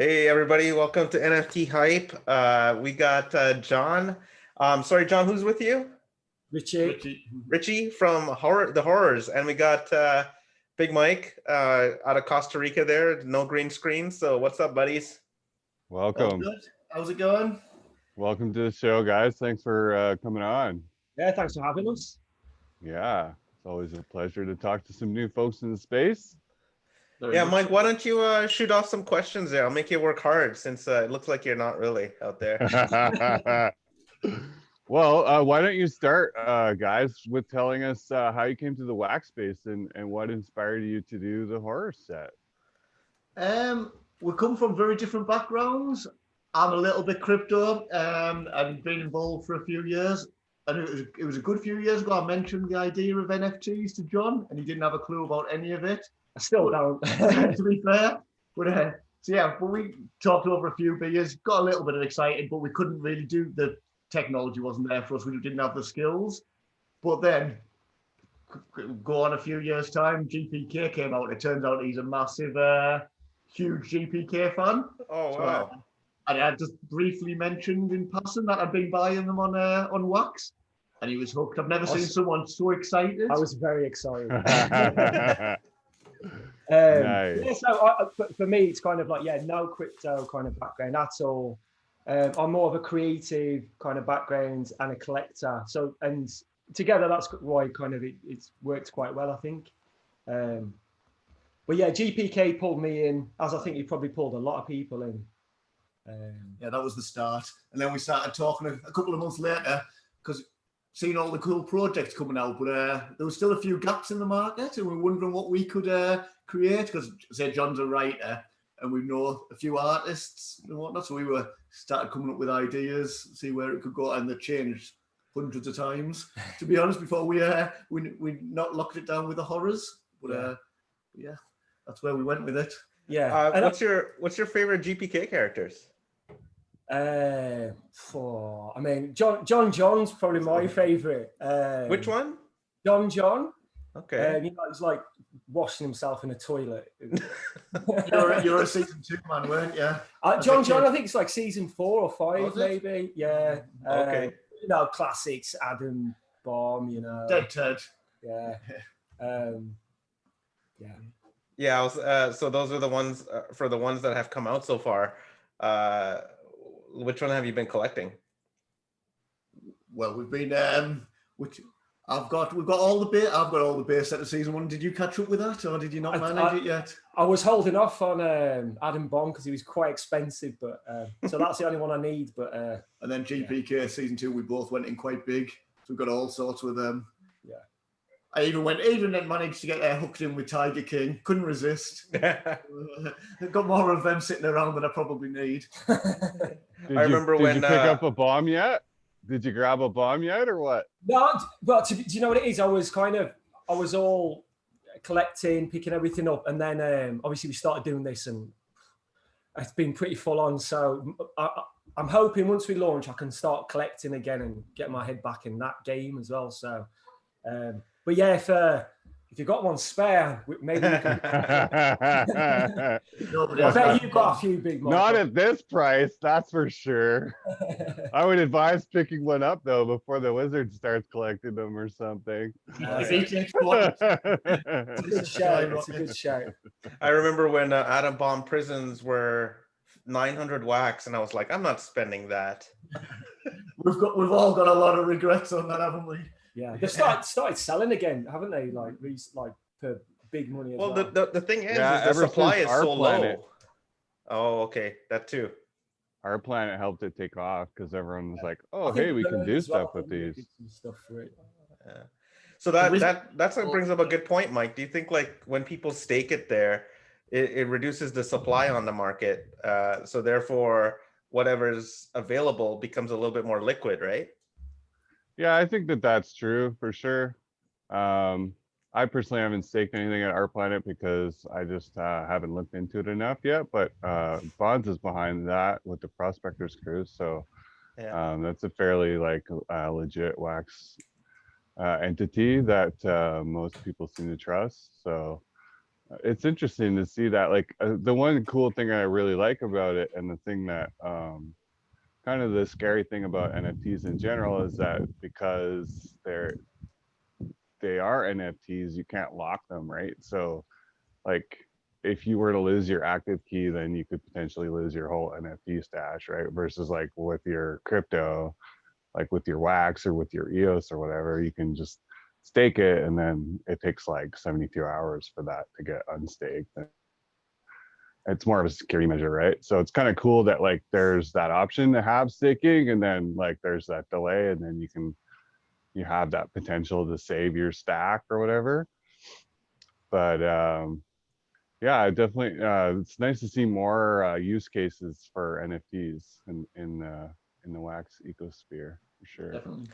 Hey everybody, welcome to NFT Hype. We got John. Sorry, John, who's with you? Richie from the Horrors, and we got Big Mike out of Costa Rica there. No green screen. So what's up, buddies? Welcome. Good. How's it going? Welcome to the show, guys. Thanks for coming on. Yeah, thanks for having us. Yeah, it's always a pleasure to talk to some new folks in the space. Yeah, Mike, why don't you shoot off some questions there? I'll make you work hard since it looks like you're not really out there. Well, why don't you start, guys, with telling us how you came to the wax space and what inspired you to do the horror set? We come from very different backgrounds. I'm a little bit crypto. I've been involved for a few years, and it was a good few years ago. I mentioned the idea of NFTs to John, and he didn't have a clue about any of it. I still don't. To be fair, but we talked over a few beers, got a little bit excited, but we couldn't really do the technology wasn't there for us. We didn't have the skills. But then, go on a few years' time, GPK came out. It turns out he's a massive, huge GPK fan. Oh wow! So I just briefly mentioned in passing that I'd been buying them on wax, and he was hooked. I've never seen someone so excited. I was very excited. Nice. Yeah, so for me, it's kind of like, no crypto kind of background at all. I'm more of a creative kind of background and a collector. So, and together, that's why kind of it's worked quite well, I think. But yeah, GPK pulled me in, as I think he probably pulled a lot of people in. Yeah, that was the start. And then we started talking a couple of months later, because seeing all the cool projects coming out, but there was still a few gaps in the market, and we were wondering what we could create, because say John's a writer and we know a few artists and whatnot, so we started coming up with ideas, see where it could go, and they changed hundreds of times, to be honest, before we not locked it down with the horrors. But yeah, that's where we went with it. Yeah. What's your favorite GPK characters? I mean, John's probably my favorite. Which one? John. Okay. He's like washing himself in a toilet. You're a season 2 man, weren't you? John, I think it's like season 4 or 5, maybe. Yeah. Okay. Classics, Adam Bomb. Dead Ted. Yeah. Yeah. Yeah. I was, so those are the ones for the ones that have come out so far. Which one have you been collecting? Well, we've been we've got all the base. I've got all the base set of season 1. Did you catch up with that, or did you not manage it yet? I was holding off on Adam Bomb because he was quite expensive, but so that's the only one I need. But and then GPK season 2, we both went in quite big, so we've got all sorts with them. Yeah, I even then managed to get hooked in with Tiger King. Couldn't resist. I've got more of them sitting around than I probably need. I remember when you pick up a bomb yet? Did you grab a bomb yet, or what? No, but do you know what it is? I was all collecting, picking everything up, and then obviously we started doing this, and it's been pretty full on. So I'm hoping once we launch, I can start collecting again and get my head back in that game as well. So, but yeah, if you've got one spare, maybe we can. I bet you've got a few big ones. Not at this price, that's for sure. I would advise picking one up though before the wizard starts collecting them or something. It's a good shout. It's a good shout. I remember when Atom Bomb prisons were 900 wax, and I was like, I'm not spending that. We've all got a lot of regrets on that, haven't we? Yeah, they've started selling again, haven't they? Like for big money as well. The thing is the supply is so low. Oh, okay, that too. Our planet helped it take off because everyone was like, "Oh, hey, we can do stuff with these." Stuff for it. Yeah. So that's what brings up a good point, Mike. Do you think like when people stake it there, it reduces the supply on the market, so therefore whatever's available becomes a little bit more liquid, right? Yeah, I think that's true for sure. I personally haven't staked anything at Our Planet because I just haven't looked into it enough yet. But Bonds is behind that with the Prospectors Cruise, so that's a fairly legit wax entity that most people seem to trust. So it's interesting to see that. Like the one cool thing I really like about it, and the thing that kind of the scary thing about NFTs in general, is that because they are NFTs, you can't lock them, right? So like if you were to lose your active key, then you could potentially lose your whole NFT stash, right? Versus like with your crypto, like with your wax or with your EOS or whatever, you can just stake it, and then it takes like 72 hours for that to get unstaked. It's more of a security measure, right? So it's kind of cool that like there's that option to have staking, and then like there's that delay, and then you have that potential to save your stack or whatever. But yeah, definitely it's nice to see more use cases for NFTs in the wax ecosphere, for sure. Definitely.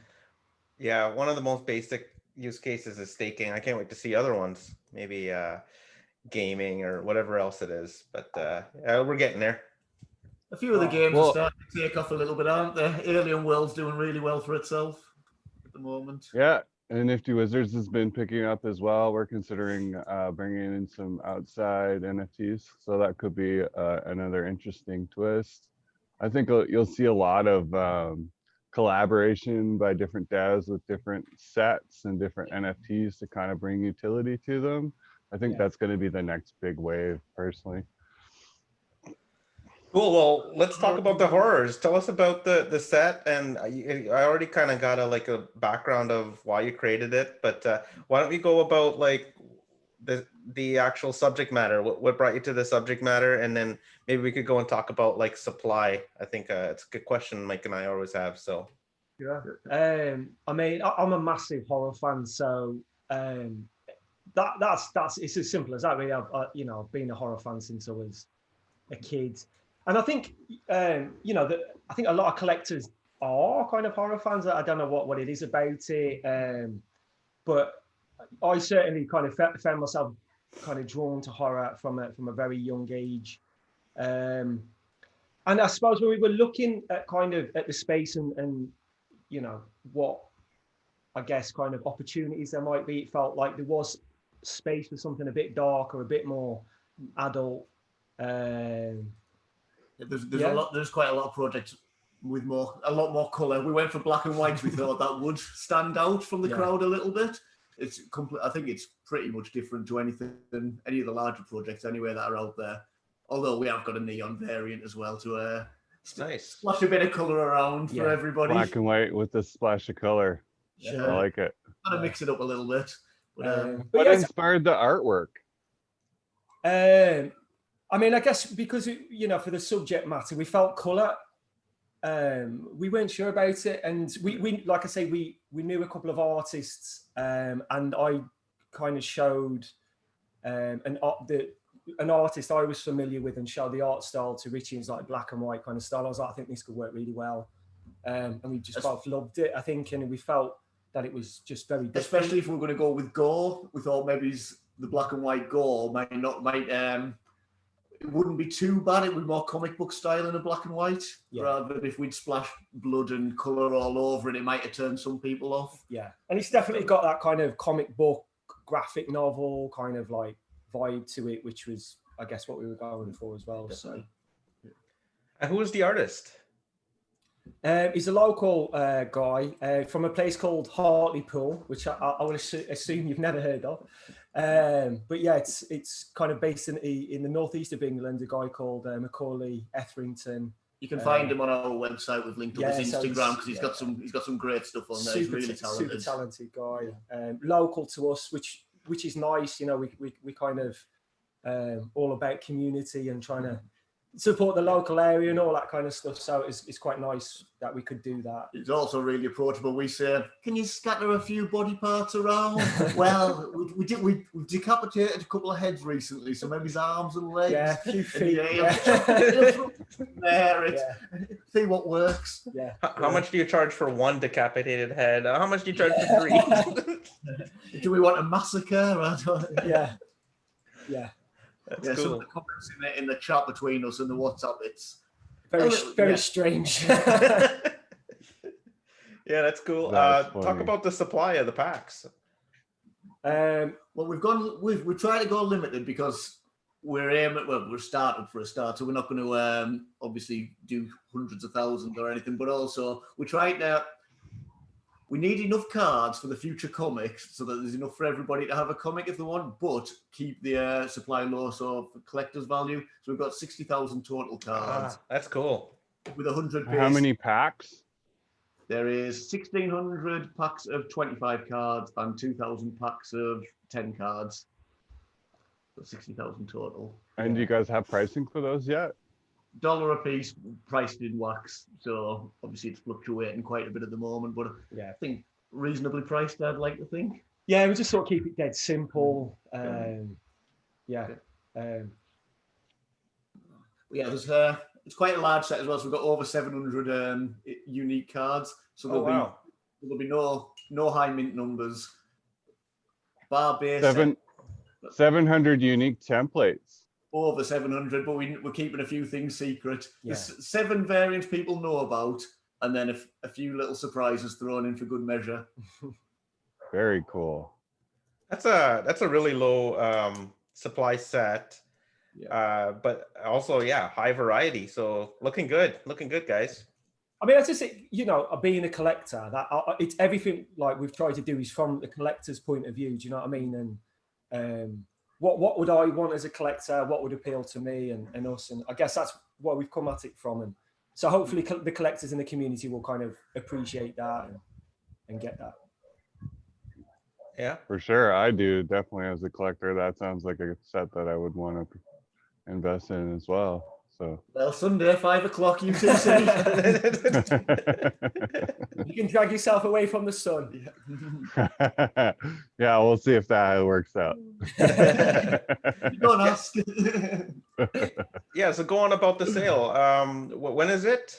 Yeah, one of the most basic use cases is staking. I can't wait to see other ones. Maybe gaming or whatever else it is. But yeah, we're getting there. A few of the games are starting to take off a little bit, aren't they? Alien World's doing really well for itself at the moment. Yeah, and Nifty Wizards has been picking up as well. We're considering bringing in some outside NFTs, so that could be another interesting twist. I think you'll see a lot of collaboration by different devs with different sets and different NFTs to kind of bring utility to them. I think that's going to be the next big wave, personally. Cool. Well, let's talk about the horrors. Tell us about the set, and I already kind of got a background of why you created it, but why don't we go about like the actual subject matter? What brought you to the subject matter, and then maybe we could go and talk about like supply. I think it's a good question Mike and I always have. So yeah, I mean, I'm a massive horror fan, so that's it's as simple as that. Really, I've been a horror fan since I was a kid. And I think, I think a lot of collectors are kind of horror fans. I don't know what it is about it, but I certainly kind of found myself kind of drawn to horror from a very young age. And I suppose when we were looking at the space and what I guess kind of opportunities there might be, it felt like there was space for something a bit darker, a bit more adult. There's quite a lot of projects with a lot more color. We went for black and white. We thought that would stand out from the crowd a little bit. I think it's pretty much different to any of the larger projects anyway that are out there. Although we have got a neon variant as well to splash a bit of color around for everybody. Black and white with a splash of color. Sure. I like it. Kind of mix it up a little bit. What inspired the artwork? I mean, I guess because, for the subject matter, we felt colour. We weren't sure about it. And we like I say, we knew a couple of artists, and I kind of showed an artist I was familiar with and showed the art style to Richie. It's like black and white kind of style. I was like, I think this could work really well. And we just both loved it, I think. And we felt that it was just very different. Especially if we're going to go with gore. We thought maybe the black and white gore it wouldn't be too bad. It would be more comic book style in a black and white, rather than if we'd splashed blood and colour all over it, it might have turned some people off. Yeah, and it's definitely got that kind of comic book, graphic novel kind of like vibe to it, which was, I guess, what we were going for as well. Definitely. So, and who was the artist? He's a local guy from a place called Hartlepool, which I would assume you've never heard of. But yeah, it's kind of based in the northeast of England. A guy called Macaulay Etherington. You can find him on our website. We've linked up his Instagram because he's got some great stuff on there. He's really talented. Super talented guy. Local to us, which is nice. We kind of all about community and trying to support the local area and all that kind of stuff. So it's quite nice that we could do that. It's also really approachable. We say, can you scatter a few body parts around? Well, we decapitated a couple of heads recently, so maybe his arms and legs. Yeah, a few feet. See what works. Yeah. How much do you charge for one decapitated head? How much do you charge for 3? Do we want a massacre? Yeah. That's cool. Some of the comments in the chat between us and the WhatsApp, it's very strange. Yeah, that's cool. That's talk funny. about the supply of the packs. Well, we've tried to go limited because we're starting for a start, so we're not going to obviously do hundreds of thousands or anything, but also we tried to. We need enough cards for the future comics so that there's enough for everybody to have a comic if they want, but keep the supply low, so for collector's value. So we've got 60,000 total cards. That's cool. With 100 base. How many packs? There is 1,600 packs of 25 cards and 2,000 packs of 10 cards. So 60,000 total. And do you guys have pricing for those yet? $1 a piece, priced in wax. So obviously it's fluctuating quite a bit at the moment, but I think reasonably priced, I'd like to think. Yeah, we just sort of keep it dead simple. There's it's quite a large set as well. So we've got over 700 unique cards. So there'll be no high mint numbers. Bar base 700 unique templates. Over 700, but we're keeping a few things secret. Yeah. There's 7 variants people know about, and then a few little surprises thrown in for good measure. Very cool. That's a really low supply set, but also high variety. So looking good, guys. I mean, that's just it. You know, being a collector, that it's everything like we've tried to do is from the collector's point of view. Do you know what I mean? And what would I want as a collector? What would appeal to me and us? And I guess that's where we've come at it from. And so hopefully the collectors in the community will kind of appreciate that and get that. Yeah, for sure. I do definitely as a collector. That sounds like a set that I would want to invest in as well. So well, Sunday 5 o'clock UTC. You can drag yourself away from the sun. Yeah, we'll see if that works out. Don't ask. Yeah, so go on about the sale. When is it?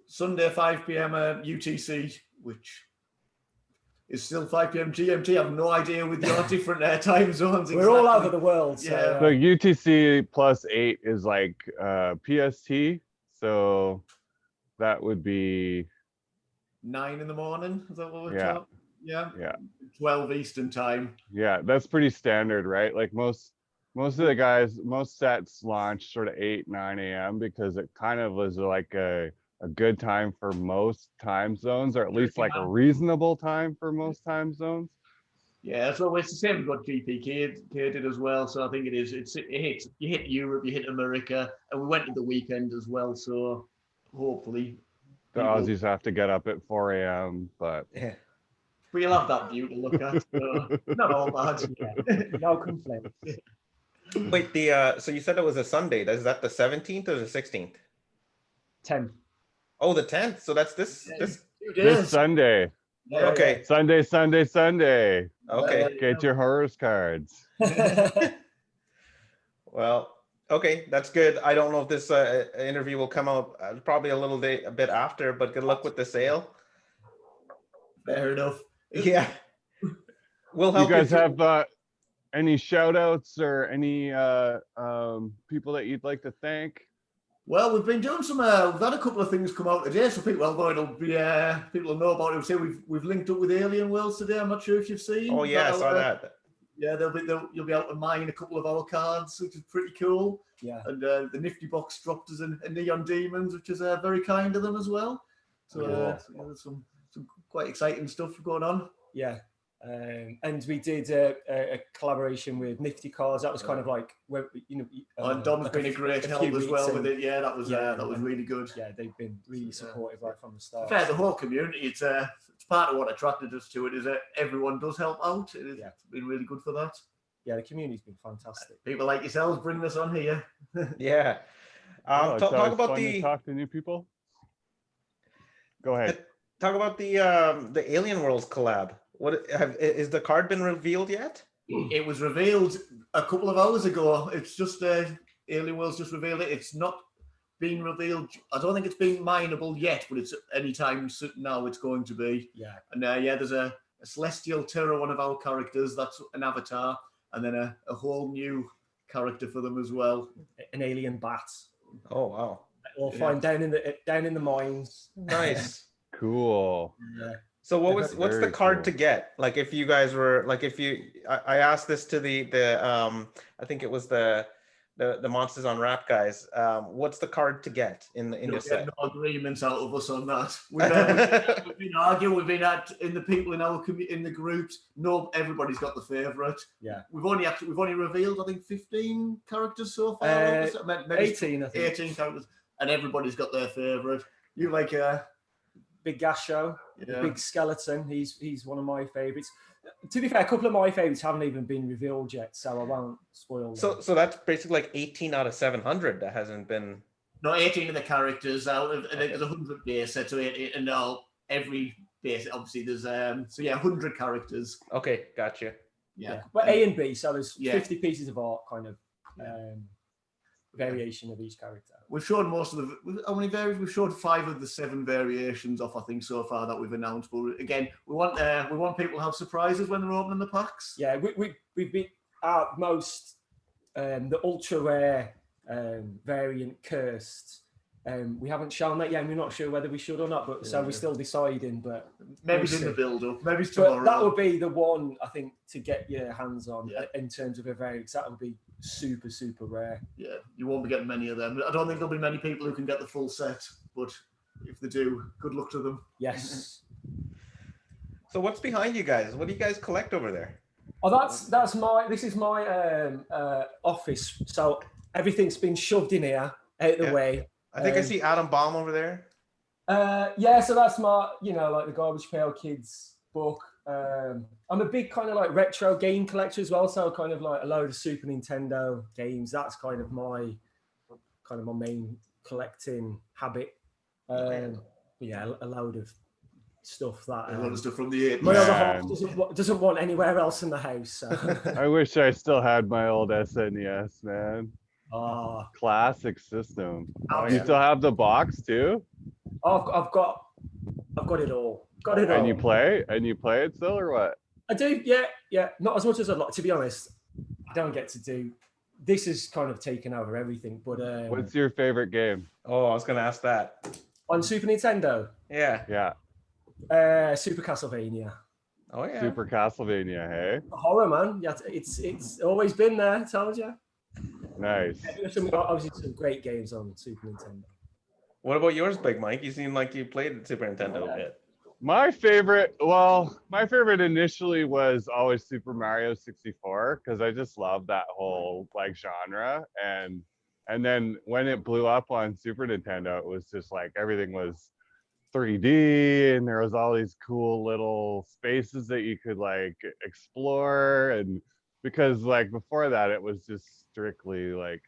Sunday 5 p.m. UTC, which is still 5 p.m. GMT. I have no idea with your different time zones. We're all over the world. So, yeah. So UTC +8 is like PST. So that would be 9 in the morning. Is that what we're Yeah. talking? Yeah. Yeah. 12 Eastern time. Yeah, that's pretty standard, right? Like most of the guys, most sets launch sort of 8, 9 a.m. because it kind of was like a good time for most time zones, or at least like a reasonable time for most time zones. Yeah, so it's the same with what GPK did as well. So I think it is. You hit Europe, you hit America, and we went to the weekend as well. So hopefully The Aussies have to get up at 4 a.m. But we'll have that view to look at. So not all bad. No complaints. Wait, so you said it was a Sunday. Is that the 17th or the 16th? 10. Oh, the 10th. So that's this. this Sunday. Yeah, Okay. Sunday. Okay. Get your horrors cards. Well, okay, that's good. I don't know if this interview will come out probably a bit after, but good luck with the sale. Fair enough. Yeah. We'll help You guys have any shout outs or any people that you'd like to thank? Well, we've been doing some. We've had a couple of things come out today, so people will know about it. Say we've linked up with Alien Worlds today. I'm not sure if you've seen. Oh yeah, I saw that. Yeah, you'll be able to mine a couple of our cards, which is pretty cool. Yeah. And the Nifty Box dropped us a Neon Demons, which is very kind of them as well. So there's some quite exciting stuff going on. Yeah. And we did a collaboration with Nifty Cards. That was kind of like, And Dom's been a great help as well with it. Yeah, that was really good. Yeah, they've been really supportive right from the start. Fair, the whole community. It's part of what attracted us to it is that everyone does help out. It's been really good for that. Yeah, the community's been fantastic. People like yourselves bring us on here. Yeah. Talk about talk to new people. Go ahead. Talk about the Alien Worlds collab. Is the card been revealed yet? It was revealed a couple of hours ago. It's just Alien Worlds just revealed it. It's not been revealed. I don't think it's been mineable yet, but it's anytime now it's going to be. Yeah. And there's a Celestial Terror, one of our characters. That's an avatar, and then a whole new character for them as well. An alien bat. Oh wow! We'll find down in the mines. Nice. Cool. Yeah. So what's the Very card cool. to get? Like if you guys were like if you I asked this to the I think it was the Monsters on Rap guys. What's the card to get in your You'll set? get no agreements out of us on that. We've been arguing. We've been in the people in our in the groups. No, everybody's got the favourite. Yeah. We've only revealed I think 15 characters so far. Maybe 18, I think. 18 characters, and everybody's got their favourite. You like Big Gas Show, Yeah. Big Skeleton. He's one of my favourites. To be fair, a couple of my favourites haven't even been revealed yet, so I won't spoil them. So that's basically like 18 out of 700 that hasn't been. No, 18 of the characters out of there's 100 base sets, so and now every base obviously there's so yeah 100 characters. Okay, gotcha. Yeah. But A and B, so there's Yeah. 50 pieces of art kind of variation of each character. We've shown most of the how many variations? We've showed 5 of the 7 variations off I think so far that we've announced. But again, we want people to have surprises when they're opening the packs. Yeah, we've been at most the ultra rare variant cursed. We haven't shown that yet, and we're not sure whether we should or not. But so we're still deciding. But Maybe it's in the build up. Maybe it's tomorrow. But that would be the one I think to get your hands on in terms of a variant. That would be super rare. Yeah, you won't be getting many of them. I don't think there'll be many people who can get the full set, but if they do, good luck to them. Yes. So what's behind you guys? What do you guys collect over there? Oh, this is my office. So everything's been shoved in here, out the way. I think I see Adam Baum over there. Yeah, so that's my, like the Garbage Pail Kids book. I'm a big kind of like retro game collector as well, so kind of like a load of Super Nintendo games. That's kind of my main collecting habit. Yeah, a load of stuff that A lot of stuff from the 80s. my other half doesn't want anywhere else in the house. So. I wish I still had my old SNES, man. Oh, Classic system. Oh, You yeah. still have the box too? I've got it all. Got it all. And you play it still or what? I do, yeah. Not as much as I'd like. To be honest, I don't get to do. This has kind of taken over everything. But What's your favorite game? Oh, I was gonna ask that. on Super Nintendo, Yeah. Yeah, Super Castlevania, Oh yeah. Super Castlevania, hey? horror man. Yeah, it's always been there. I told you. Nice. There's obviously some great games on Super Nintendo. What about yours, Big Mike? You seem like you played Super Nintendo a bit. My favorite initially was always Super Mario 64 because I just love that whole like genre. And then when it blew up on Super Nintendo, it was just like everything was 3D and there was all these cool little spaces that you could like explore. And because like before that, it was just strictly like,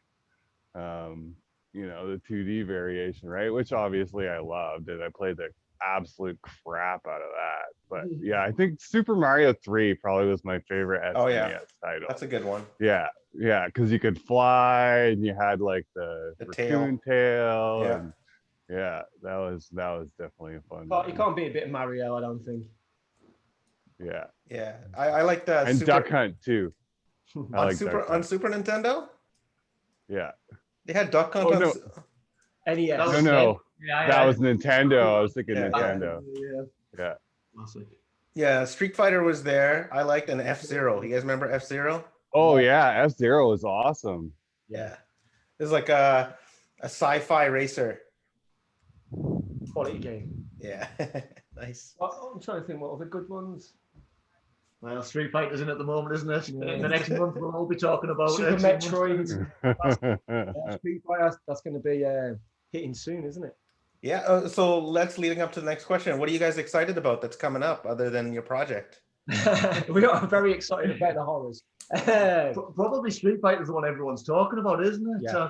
the 2D variation, right? Which obviously I loved and I played the absolute crap out of that. But yeah, I think Super Mario 3 probably was my favorite SNES title. That's a good one. Yeah, because you could fly and you had like the raccoon tail. Yeah. And yeah, that was definitely a fun But one. you can't beat a bit of Mario, I don't think. Yeah. Yeah. I like that. And Duck Hunt too. I like Duck on Hunt. Super Nintendo? Yeah. They had Duck Hunt Oh, on no. NES. No. Yeah, That was Nintendo. I was thinking Yeah. Nintendo. Yeah. Classic. Yeah, Street Fighter was there. I liked an F-Zero. You guys remember F-Zero? Oh yeah, F-Zero was awesome. Yeah. It's like a sci-fi racer. Quality game. Yeah. Nice. I'm trying to think what other good ones. Well, Street Fighter's in at the moment, isn't it? Yeah. In the next month, we'll all be talking about Super it. Metroid. Street Fighter, that's going to be hitting soon, isn't it? Yeah, so let's leading up to the next question. What are you guys excited about that's coming up other than your project? We are very excited about the horrors. Probably Street Fighter's the one everyone's talking about, isn't it? Yeah. So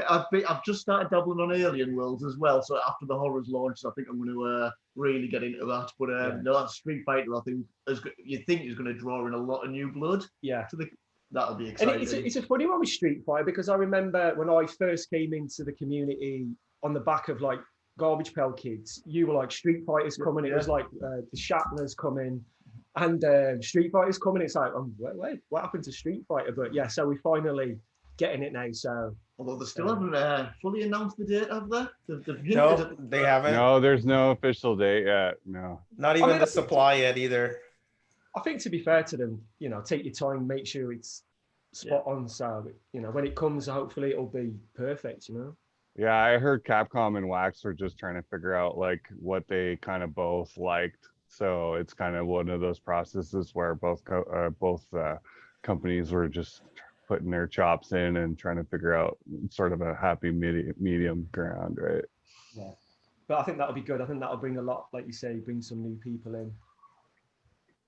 I think I've just started dabbling on Alien Worlds as well. So after the horrors launch, I think I'm going to really get into that. But no, that Street Fighter, I think you think is going to draw in a lot of new blood. Yeah. That'll be And exciting. it's a funny one with Street Fighter because I remember when I first came into the community on the back of like Garbage Pail Kids, you were like Street Fighter's coming. It was like the Shatner's coming. And Street Fighter's coming. It's like, wait, what happened to Street Fighter? But yeah, so we finally getting it now. So Although they still haven't fully announced the date, have they? They've hinted No, at it. they haven't. No, there's no official date yet. No. Not even mean, the supply yet either. I think, to be fair to them, you know, take your time, make sure it's spot on. So, you know, when it comes, hopefully it'll be perfect, you know. Yeah, I heard Capcom and Wax were just trying to figure out like what they kind of both liked. So it's kind of one of those processes where both companies were just putting their chops in and trying to figure out sort of a happy medium ground, right? Yeah. But I think that'll be good. I think that'll bring a lot, like you say, bring some new people in.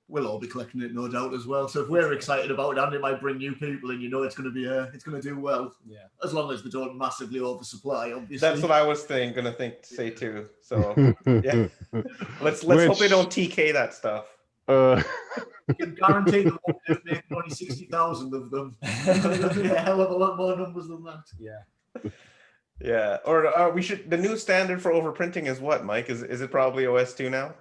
We'll all be collecting it, no doubt, as well. So if we're excited about it, and it might bring new people in, you know, it's going to do well. Yeah. As long as they don't massively oversupply, obviously. That's what I was gonna say too. So yeah, let's hope they don't TK that stuff. You can guarantee that we'll just make only 60,000 of them. There'll be a hell of a lot more numbers than that. Yeah. Yeah, or we should. The new standard for overprinting is what, Mike? Is it probably OS2 now?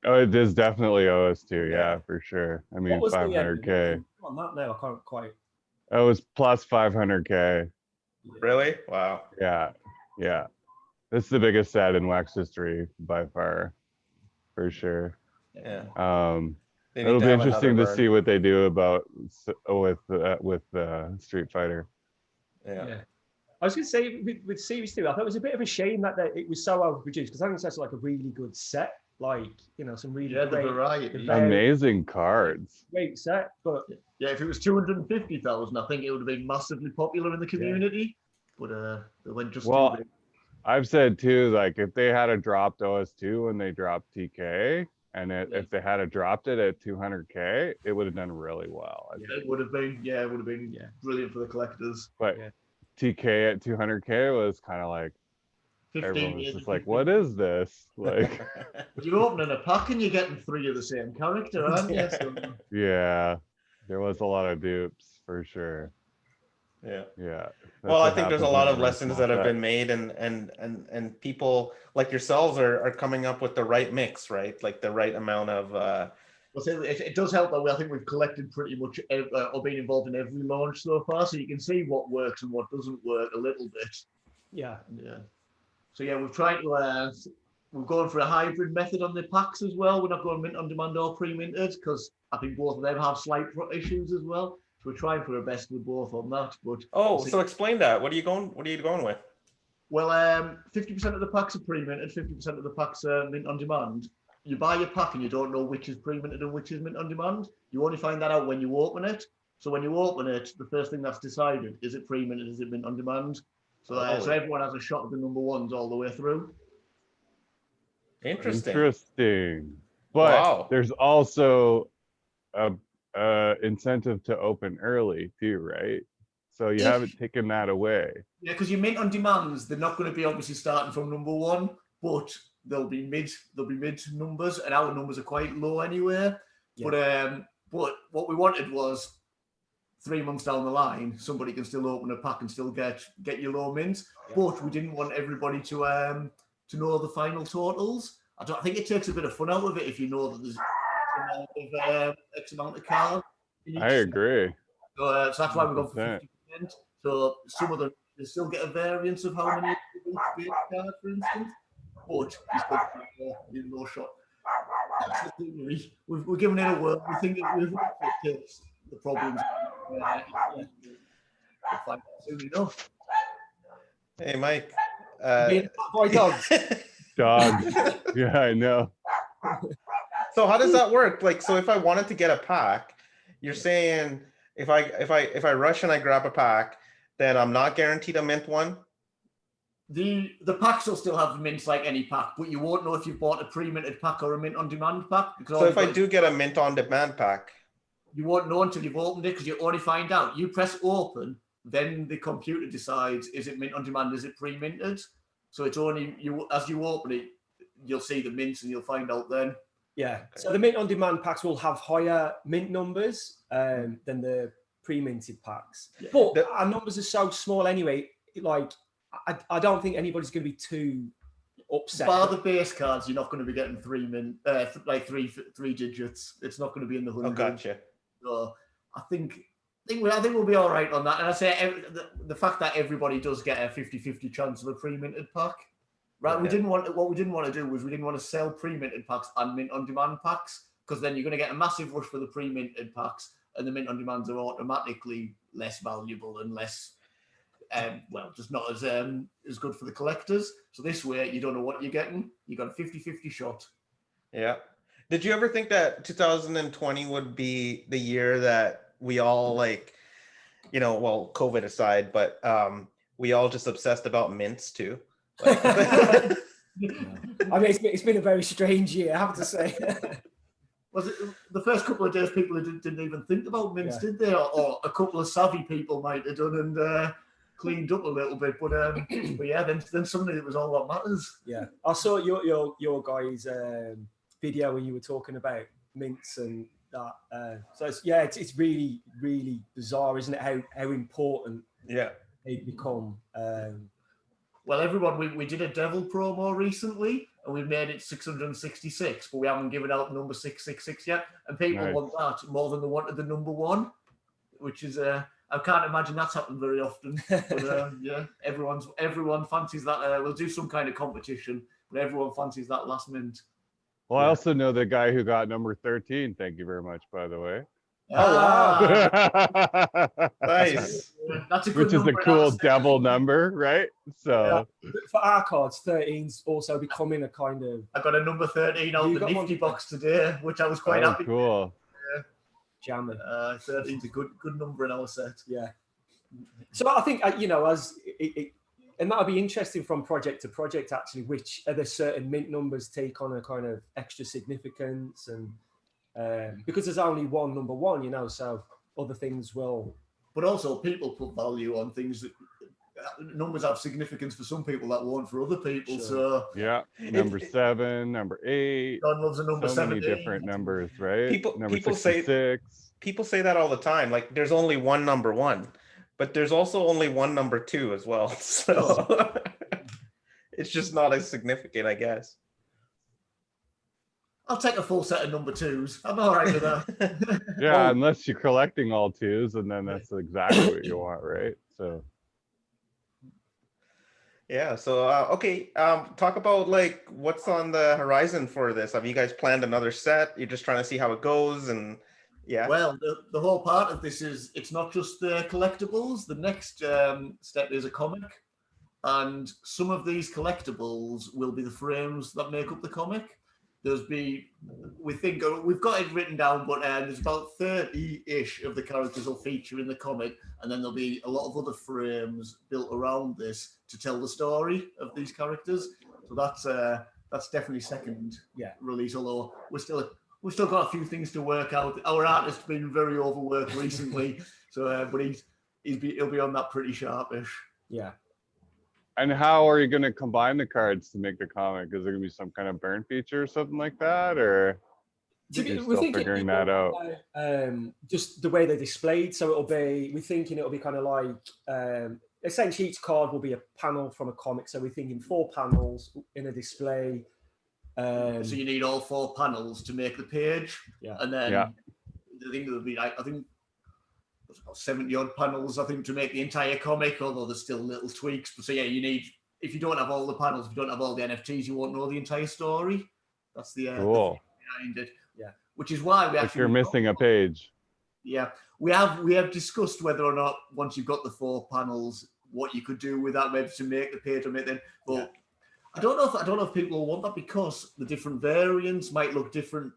Oh, it is definitely OS2, yeah, for sure. I mean, What was 500K. on that now, I can't quite. Oh, it was plus 500K. Really? Wow. Yeah, yeah. This is the biggest set in Wax history by far, for sure. Yeah. It'll be interesting to see what they do about with Street Fighter. Yeah. I was going to say with Series 2, I thought it was a bit of a shame that it was so overproduced, because I think that's like a really good set. Like, you know, some really great, the variety. Amazing cards. Great set, but yeah, if it was 250,000, I think it would have been massively popular in the community. But they went just too big. I've said too, like if they had dropped OS2 when they dropped TK, and if they had dropped it at 200K, it would have done really well. It would have been, brilliant for the collectors. But TK at 200K was kind of like, everyone was just like, what is this? Like, you're opening a pack and you're getting 3 of the same character, aren't you? So, yeah, there was a lot of dupes for sure. Yeah. Well, I think there's a lot of lessons that have been made, and people like yourselves are coming up with the right mix, right? Like the right amount of. Well, it does help that way. I think we've collected pretty much or been involved in every launch so far, so you can see what works and what doesn't work a little bit. Yeah. So yeah, we've tried to. We're going for a hybrid method on the packs as well. We're not going mint on demand or pre-minted, because I think both of them have slight issues as well. So we're trying for our best with both on that. But so explain that. What are you going with? Well, 50% of the packs are pre-minted, 50% of the packs are mint on demand. You buy your pack and you don't know which is pre-minted and which is mint on demand. You only find that out when you open it. So when you open it, the first thing that's decided, is it pre-minted, is it mint on demand? So, so everyone has a shot at the number ones all the way through. Interesting. But there's also a incentive to open early too, right? So you haven't taken that away. Yeah, because your mint on demands, they're not going to be obviously starting from number 1, but they'll be mid numbers, and our numbers are quite low anyway. Yeah. But what we wanted was 3 months down the line, somebody can still open a pack and still get your low mints. Yeah. But we didn't want everybody to know the final totals. I think it takes a bit of fun out of it if you know that there's X amount of cards. I agree. So that's why we've gone for 50%. So some of them, they still get a variance of how many base cards, for instance. But you still no shot. We're giving it a whirl. We think that we've fixed the problems. We'll find out soon enough. Hey, Mike. Boy dogs. Dogs. Yeah, I know. So how does that work? Like, so if I wanted to get a pack, you're saying if I rush and I grab a pack, then I'm not guaranteed a mint one? The packs will still have mints like any pack, but you won't know if you've bought a pre-minted pack or a mint on demand pack. So if I do get a mint on demand pack, you won't know until you've opened it, because you only find out. You press open, then the computer decides, is it mint on demand, is it pre-minted? So it's only as you open it, you'll see the mints and you'll find out then. Yeah. Okay. So the mint on demand packs will have higher mint numbers than the pre-minted packs. Yeah. But our numbers are so small anyway, like I don't think anybody's going to be too upset. Bar the base cards, you're not going to be getting three digits. It's not going to be in the 100. Oh, gotcha. So I think I think we'll be all right on that. And I say the fact that everybody does get a 50-50 chance of a pre-minted pack, right? Yeah. What we didn't want to do was we didn't want to sell pre-minted packs and mint on demand packs, because then you're going to get a massive rush for the pre-minted packs, and the mint on demands are automatically less valuable and less, just not as good for the collectors. So this way, you don't know what you're getting. You got a 50-50 shot. Yeah. Did you ever think that 2020 would be the year that we all like, well, COVID aside, but we all just obsessed about mints too? Like, I mean, it's been a very strange year, I have to say. Was it the first couple of days people didn't even think about mints, did they? Or a couple of savvy people might have done and cleaned up a little bit. But yeah, then suddenly it was all that matters. Yeah, I saw your guys' video when you were talking about mints and that. So it's really, really bizarre, isn't it? How important they become. Well, everyone, we did a devil promo recently, and we've made it 666, but we haven't given out the number 666 yet. And people want that more than they wanted the number 1, which is I can't imagine that's happened very often. But yeah, everyone fancies that. We'll do some kind of competition, but everyone fancies that last mint. Well, I also know the guy who got number 13. Thank you very much, by the way. Oh, wow. Nice. That's a good Which is a cool devil number, right? So for our cards, 13's also becoming a kind of. I got a number 13 out the nifty box today, which I was quite happy. Cool. Jamming. 13's a good number in our set. Yeah. So I think as it and that'll be interesting from project to project, actually, which are the certain mint numbers take on a kind of extra significance, and because there's only one number 1, so other things will. But also, people put value on things that numbers have significance for some people that won't for other people. Sure. So yeah, number 7, number 8. God loves a number 7. Many different numbers, right? People say that all the time. Like, there's only one number 1. But there's also only one number 2 as well. So it's just not as significant, I guess. I'll take a full set of number 2s. I'm all right with that. Yeah, unless you're collecting all 2s, and then that's exactly what you want, right? So yeah. So okay. Talk about like what's on the horizon for this. Have you guys planned another set? You're just trying to see how it goes, and yeah. Well, the whole part of this is it's not just the collectibles. The next step is a comic, and some of these collectibles will be the frames that make up the comic. We think we've got it written down, but there's about 30-ish of the characters will feature in the comic, and then there'll be a lot of other frames built around this to tell the story of these characters. So that's definitely second release. Although we've still got a few things to work out. Our artist's been very overworked recently, so but he'll be on that pretty sharpish. Yeah. And how are you going to combine the cards to make the comic? Is there going to be some kind of burn feature or something like that, or you're still figuring that out? Just the way they're displayed. So we're thinking it'll be kind of like essentially each card will be a panel from a comic. So we're thinking 4 panels in a display. So you need all 4 panels to make the page, and then I think there'll be I think there's about 70-odd panels, I think, to make the entire comic, although there's still little tweaks. But so yeah, you need, if you don't have all the panels, if you don't have all the NFTs, you won't know the entire story. That's the cool behind it. Yeah, which is why we actually. If you're missing a page. Yeah, we have discussed whether or not once you've got the 4 panels, what you could do with that, maybe to make the page or make them. But I don't know if people want that, because the different variants might look different,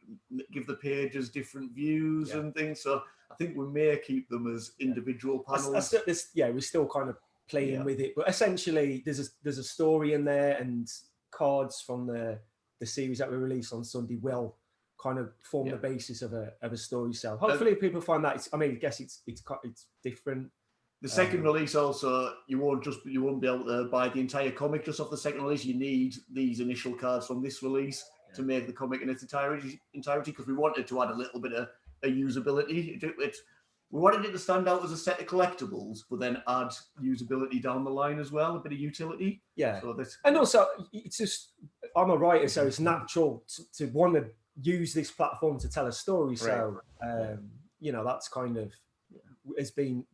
give the pages different views and things. So I think we may keep them as individual panels. We're still kind of playing with it, but essentially there's a story in there, and cards from the series that we release on Sunday will kind of form the basis of a story cell. Hopefully people find that. I guess it's different. The second release also, you won't be able to buy the entire comic just off the second release. You need these initial cards from this release to make the comic in its entirety, because we wanted to add a little bit of a usability. We wanted it to stand out as a set of collectibles, but then add usability down the line as well, a bit of utility. Yeah. And also, it's just, I'm a writer, so it's natural to want to use this platform to tell a story. So, that's kind of has been,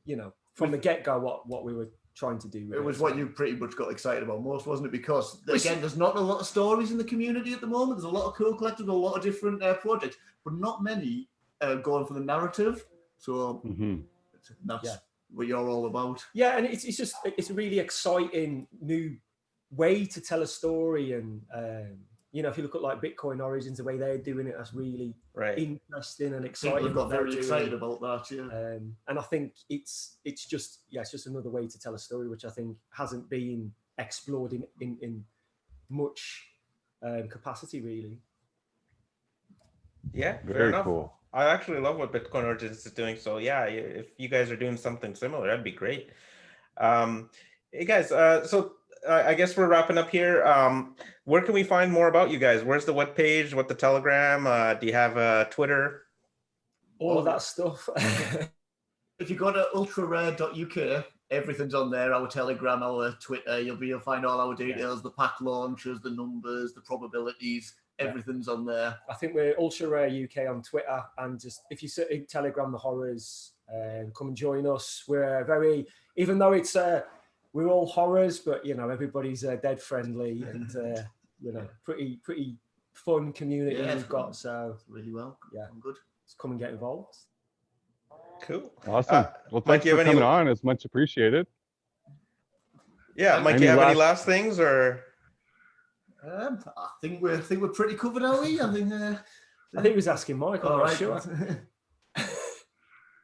from the get-go what we were trying to do. It was what you pretty much got excited about most, wasn't it? Because again, there's not a lot of stories in the community at the moment. There's a lot of cool collectibles, a lot of different projects, but not many going for the narrative. So that's what you're all about. Yeah, and it's a really exciting new way to tell a story, and if you look at like Bitcoin Origins, the way they're doing it, that's really interesting and exciting. We've got very excited about that, yeah. And I think it's just another way to tell a story, which I think hasn't been explored in much capacity, really. Yeah, very cool. I actually love what Bitcoin Origins is doing. So yeah, if you guys are doing something similar, that'd be great. Hey guys, so I guess we're wrapping up here. Where can we find more about you guys? Where's the webpage? What the Telegram? Do you have Twitter? All of that stuff. If you go to ultrarare.uk, everything's on there. Our Telegram, our Twitter. You'll find all our details, the pack launches, the numbers, the probabilities. Everything's on there. I think we're Ultra Rare UK on Twitter, and just if you search Telegram the Horrors, come and join us. We're even though it's we're all horrors, but everybody's dead friendly and pretty fun community we've got. So really well. Yeah, I'm good. Just come and get involved. Cool. Awesome. Well, thanks for coming on. It's much appreciated. Yeah, Mike, do you have any last things or? I think we're pretty covered, are we? I think he was asking Mike. I'm not sure.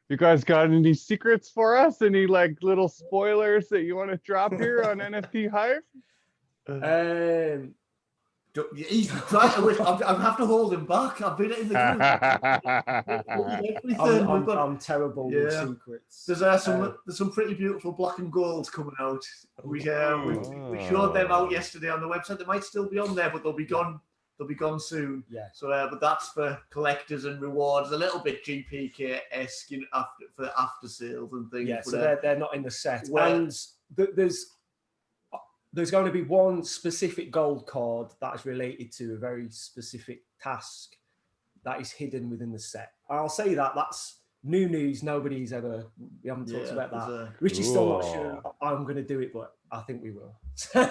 You guys got any secrets for us? Any like little spoilers that you want to drop here on NFT Hype? He's trying to. I have to hold him back. I've been in the group. I'm terrible with secrets. There's some pretty beautiful black and golds coming out. We showed them out yesterday on the website. They might still be on there, but they'll be gone. They'll be gone soon. Yeah. So, but that's for collectors and rewards. A little bit GPK-esque for after sales and things. Yeah. So they're not in the set. And there's going to be one specific gold card that is related to a very specific task that is hidden within the set. I'll say that's new news. We haven't talked about that. Richie's still not sure I'm going to do it, but I think we will. Now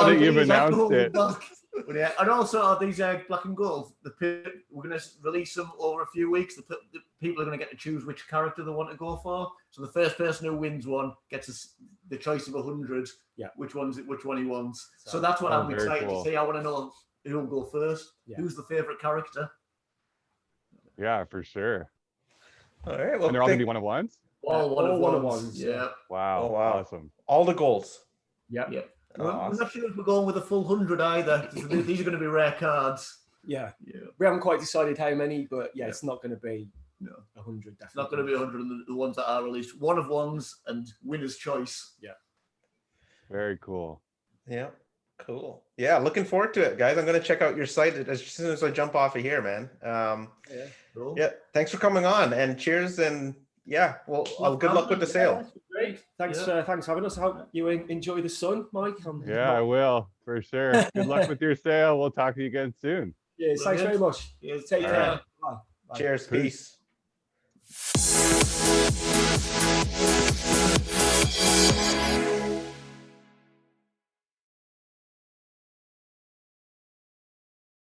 that you've announced it. But yeah, and also these black and gold, we're going to release them over a few weeks. The people are going to get to choose which character they want to go for. So the first person who wins one gets the choice of 100. Yeah. Which one he wants. So that's what I'm excited to see. I want to know who will go first. Yeah. Who's the favorite character? Yeah, for sure. All right. Well, and they're all going to be one-of-ones? All one-of-ones. Yeah. Wow. Oh, wow. Awesome. All the golds. Yeah. I'm not sure if we're going with a full 100 either. These are going to be rare cards. Yeah. We haven't quite decided how many, but it's not going to be 100. Definitely. It's not going to be 100 of the ones that are released. One-of-ones and winner's choice. Yeah. Very cool. Yeah. Cool. Yeah. Looking forward to it, guys. I'm going to check out your site as soon as I jump off of here, man. Cool. Yeah. Thanks for coming on, and cheers. And well, good luck with the sale. Great. Thanks for having us. I hope you enjoy the sun, Mike. I will, for sure. Good luck with your sale. We'll talk to you again soon. Yes, thanks very much. Yes, take care. Right. Bye. Cheers. Peace.